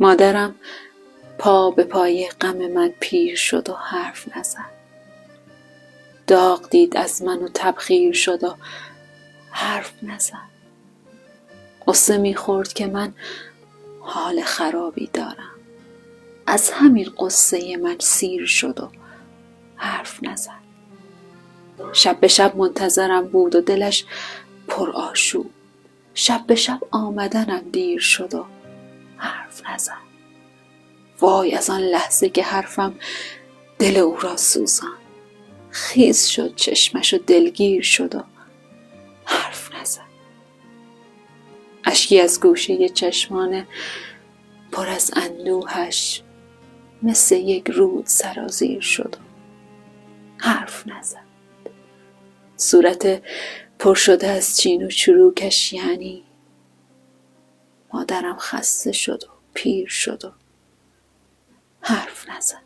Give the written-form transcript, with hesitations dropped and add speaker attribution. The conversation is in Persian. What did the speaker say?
Speaker 1: مادرم پا به پای غم من پیر شد و حرف نزد. داغ دید از من و تبخیر شد و حرف نزد. غصه می‌خورد که من حال خرابی دارم. از همین غصه من سیر شد و حرف نزد. شب به شب منتظرم بود و دلش پر آشوب. شب به شب آمدنم دیر شد و حرف نزد. وای از آن لحظه که حرفم دل او را سوزان. خیس شد چشمش و دلگیر شد و حرف نزد. اشکی از گوشه چشمان پر از اندوهش مثل یک رود سرازیر شد و حرف نزد. صورت پر شده از چین و چروکش یعنی مادرم خسته شد و پیر شد و حرف نزد.